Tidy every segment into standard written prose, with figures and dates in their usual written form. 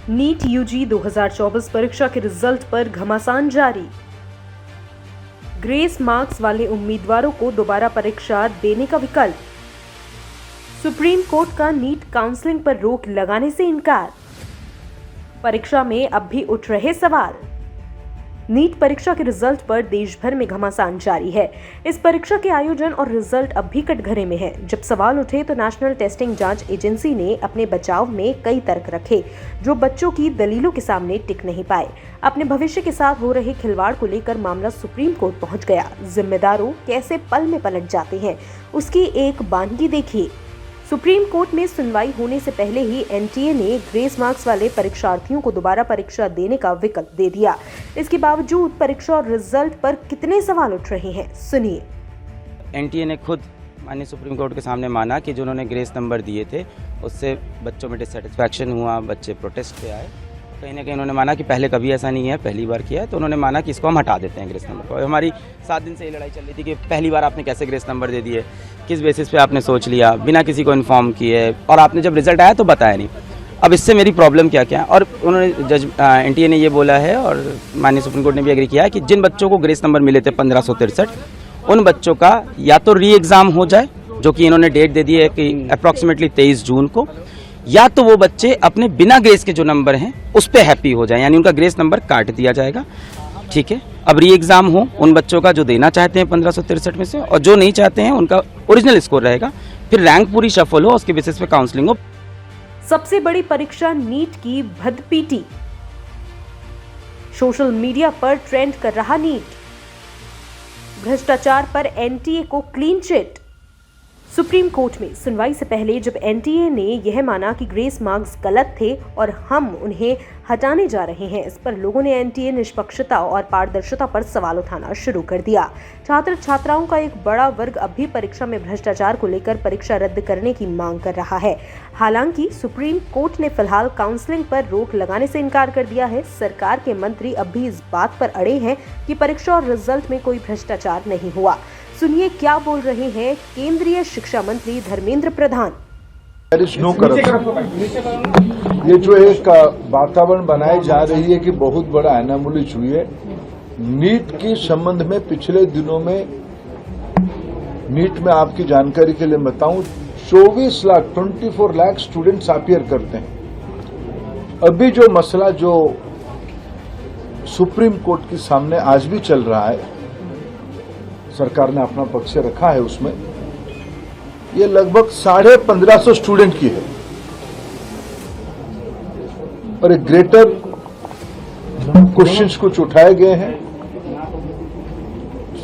NEET UG 2024 परीक्षा के result पर घमासान जारी। ग्रेस मार्क्स वाले उम्मीदवारों को दोबारा परीक्षा देने का विकल्प। सुप्रीम कोर्ट का नीट काउंसलिंग पर रोक लगाने से इनकार। परीक्षा में अब भी उठ रहे सवाल। नीट परीक्षा के रिजल्ट पर देश भर में घमासान जारी है। इस परीक्षा के आयोजन और रिजल्ट अब भी कटघरे में है। जब सवाल उठे तो नेशनल टेस्टिंग जांच एजेंसी ने अपने बचाव में कई तर्क रखे, जो बच्चों की दलीलों के सामने टिक नहीं पाए। अपने भविष्य के साथ हो रहे खिलवाड़ को लेकर मामला सुप्रीम कोर्ट पहुंच गया। जिम्मेदारों कैसे पल में पलट जाते हैं, उसकी एक बानगी देखिए। सुप्रीम कोर्ट में सुनवाई होने से पहले ही एनटीए ने ग्रेस मार्क्स वाले परीक्षार्थियों को दोबारा परीक्षा देने का विकल्प दे दिया। इसके बावजूद परीक्षा और रिजल्ट पर कितने सवाल उठ रहे हैं, सुनिए। एनटीए ने खुद माननीय सुप्रीम कोर्ट के सामने माना कि जो उन्होंने ग्रेस नंबर दिए थे उससे बच्चों में डिससेटिस्फैक्शन हुआ, बच्चे प्रोटेस्ट पे आए। कहीं ना कहीं उन्होंने माना कि पहले कभी ऐसा नहीं है, पहली बार किया है, तो उन्होंने माना कि इसको हम हटा देते हैं ग्रेस नंबर को। हमारी 7 दिन से ये लड़ाई चल रही थी कि पहली बार आपने कैसे ग्रेस नंबर दे दिए, किस बेसिस पे आपने सोच लिया, बिना किसी को इन्फॉर्म किए, और आपने जब रिजल्ट आया तो बताया नहीं। अब इससे मेरी प्रॉब्लम क्या क्या है, और उन्होंने जज एनटीए ने ये बोला है और माननीय सुप्रीम कोर्ट ने भी एग्री किया है कि जिन बच्चों को ग्रेस नंबर मिले थे 1563, उन बच्चों का या तो री एग्ज़ाम हो जाए, जो कि इन्होंने डेट दे दी है कि अप्रॉक्सीमेटली 23 जून को, या तो वो बच्चे अपने बिना ग्रेस के जो नंबर हैं उस पर हैप्पी हो जाए, यानी उनका ग्रेस नंबर काट दिया जाएगा। ठीक है, अब री एग्ज़ाम हो उन बच्चों का जो देना चाहते हैं 1563 में से, और जो नहीं चाहते हैं उनका ओरिजिनल स्कोर रहेगा। फिर रैंक पूरी शफल हो, उसके बेसिस पे काउंसलिंग हो। सबसे बड़ी परीक्षा नीट की भदपीटी। सोशल मीडिया पर ट्रेंड कर रहा नीट। भ्रष्टाचार पर एनटीए को क्लीन चिट। सुप्रीम कोर्ट में सुनवाई से पहले जब एनटीए ने यह माना कि ग्रेस मार्क्स गलत थे और हम उन्हें हटाने जा रहे हैं, इस पर लोगों ने एनटीए निष्पक्षता और पारदर्शिता पर सवाल उठाना शुरू कर दिया। छात्र छात्राओं का एक बड़ा वर्ग अब भी परीक्षा में भ्रष्टाचार को लेकर परीक्षा रद्द करने की मांग कर रहा है। हालांकि सुप्रीम कोर्ट ने फिलहाल काउंसलिंग पर रोक लगाने से इनकार कर दिया है। सरकार के मंत्री अब भी इस बात पर अड़े हैं कि परीक्षा और रिजल्ट में कोई भ्रष्टाचार नहीं हुआ। सुनिए क्या बोल रहे हैं केंद्रीय शिक्षा मंत्री धर्मेंद्र प्रधान। ये जो एक वातावरण बनाई जा रही है कि बहुत बड़ा एनामुलिज हुई है नीट के संबंध में। पिछले दिनों में नीट में आपकी जानकारी के लिए बताऊं 24 लाख स्टूडेंट्स अपीयर करते हैं। अभी जो मसला जो सुप्रीम कोर्ट के सामने आज भी चल रहा है, सरकार ने अपना पक्ष रखा है उसमें, ये लगभग 1550 स्टूडेंट की है और एक ग्रेटर क्वेश्चंस कुछ उठाए गए हैं।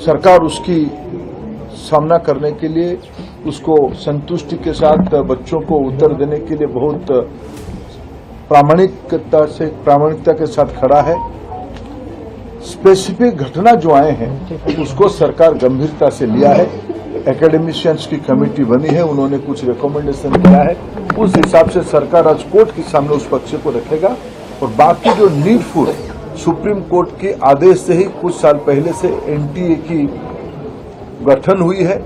सरकार उसकी सामना करने के लिए, उसको संतुष्टि के साथ बच्चों को उत्तर देने के लिए बहुत प्रामाणिकता के साथ खड़ा है। स्पेसिफिक घटना जो आए हैं उसको सरकार गंभीरता से लिया है। एकेडमिशियंस की कमेटी बनी है, उन्होंने कुछ रिकमेंडेशन किया है, उस हिसाब से सरकार आज कोर्ट के सामने उस पक्ष को रखेगा। और बाकी जो नीडफुल सुप्रीम कोर्ट के आदेश से ही कुछ साल पहले से एनटीए की गठन हुई है।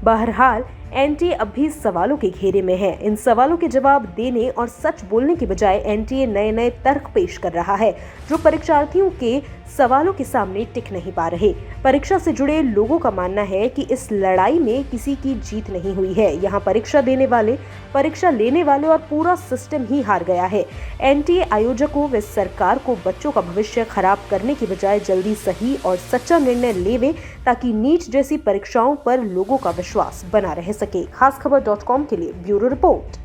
बहरहाल एनटीए अब भी सवालों के घेरे में है। इन सवालों के जवाब देने और सच बोलने के बजाय एनटीए नए नए तर्क पेश कर रहा है, जो परीक्षार्थियों के सवालों के सामने टिक नहीं पा रहे। परीक्षा से जुड़े लोगों का मानना है कि इस लड़ाई में किसी की जीत नहीं हुई है। यहाँ परीक्षा देने वाले, परीक्षा लेने वाले और पूरा सिस्टम ही हार गया है। एनटीए आयोजकों व सरकार को बच्चों का भविष्य खराब करने की बजाय जल्दी सही और सच्चा निर्णय लेवे, ताकि नीट जैसी परीक्षाओं पर लोगों का विश्वास बना रह सके। खासखबर.com के लिए ब्यूरो रिपोर्ट।